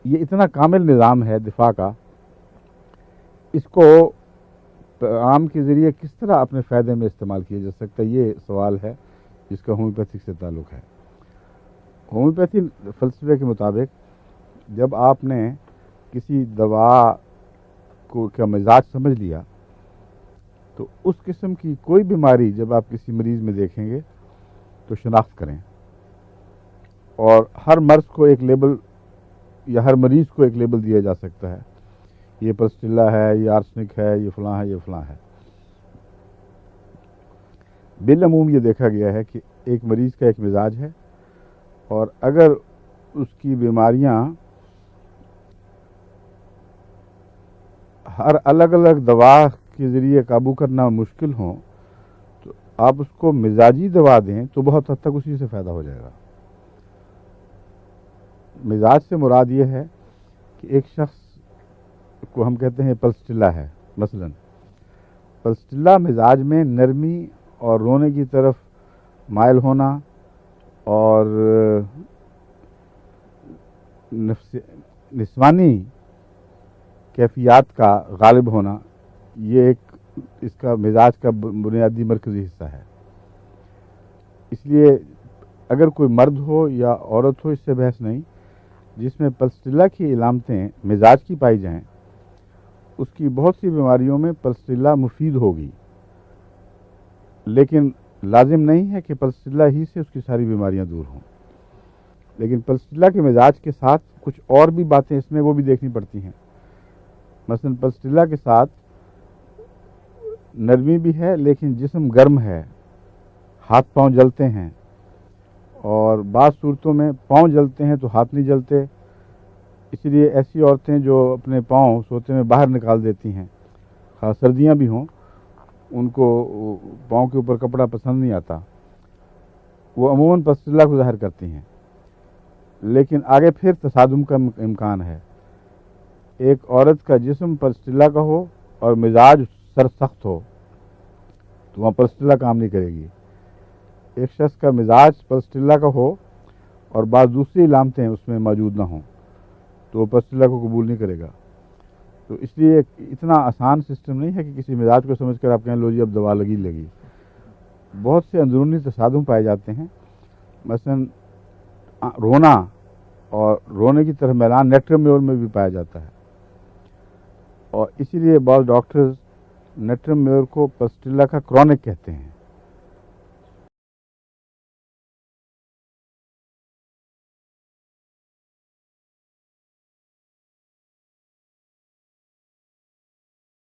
یہ اتنا کامل نظام ہے دفاع کا، اس کو عام کے ذریعے کس طرح اپنے فائدے میں استعمال کیا جا سکتا ہے، یہ سوال ہے جس کا ہومیوپیتھک سے تعلق ہے۔ ہومیوپیتھی فلسفے کے مطابق جب آپ نے کسی دوا کا مزاج سمجھ لیا تو اس قسم کی کوئی بیماری جب آپ کسی مریض میں دیکھیں گے تو شناخت کریں، اور ہر مرض کو ایک لیبل یا ہر مریض کو ایک لیبل دیا جا سکتا ہے، یہ پلسٹیلا ہے، یہ آرسنک ہے، یہ فلاں ہے، یہ فلاں ہے۔ بالعموم یہ دیکھا گیا ہے کہ ایک مریض کا ایک مزاج ہے، اور اگر اس کی بیماریاں ہر الگ الگ دوا کے ذریعے قابو کرنا مشکل ہوں تو آپ اس کو مزاجی دوا دیں تو بہت حد تک اسی سے فائدہ ہو جائے گا۔ مزاج سے مراد یہ ہے کہ ایک شخص کو ہم کہتے ہیں پلسٹیلا ہے، مثلا پلسٹیلا مزاج میں نرمی اور رونے کی طرف مائل ہونا اور نسوانی کیفیات کا غالب ہونا، یہ ایک اس کا مزاج کا بنیادی مرکزی حصہ ہے۔ اس لیے اگر کوئی مرد ہو یا عورت ہو، اس سے بحث نہیں، جس میں پلسٹیلا کی علامتیں مزاج کی پائی جائیں، اس کی بہت سی بیماریوں میں پلسٹیلا مفید ہوگی، لیکن لازم نہیں ہے کہ پلسٹیلا ہی سے اس کی ساری بیماریاں دور ہوں۔ لیکن پلسٹیلا کے مزاج کے ساتھ کچھ اور بھی باتیں اس میں وہ بھی دیکھنی پڑتی ہیں۔ مثلا پلسٹیلا کے ساتھ نرمی بھی ہے، لیکن جسم گرم ہے، ہاتھ پاؤں جلتے ہیں، اور بعض صورتوں میں پاؤں جلتے ہیں تو ہاتھ نہیں جلتے، اس لیے ایسی عورتیں جو اپنے پاؤں سوتے میں باہر نکال دیتی ہیں، خاص سردیاں بھی ہوں، ان کو پاؤں کے اوپر کپڑا پسند نہیں آتا، وہ عموماً پلسٹیلا کو ظاہر کرتی ہیں۔ لیکن آگے پھر تصادم کا امکان ہے، ایک عورت کا جسم پلسٹیلا کا ہو اور مزاج سرسخت ہو تو وہاں پلسٹیلا کام نہیں کرے گی۔ ایک شخص کا مزاج پلسٹیلا کا ہو اور بعض دوسری علامتیں اس میں موجود نہ ہوں تو وہ پلسٹیلا کو قبول نہیں کرے گا۔ تو اس لیے اتنا آسان سسٹم نہیں ہے کہ کسی مزاج کو سمجھ کر آپ کہیں لو جی اب دوا لگی۔ بہت سے اندرونی تصادم پائے جاتے ہیں، مثلا رونا اور رونے کی طرف میلان نیٹرم میں بھی پایا جاتا ہے، اور اسی لیے بعض ڈاکٹرز نیٹرم میور کو پلسٹیلا کا کرونک کہتے ہیں۔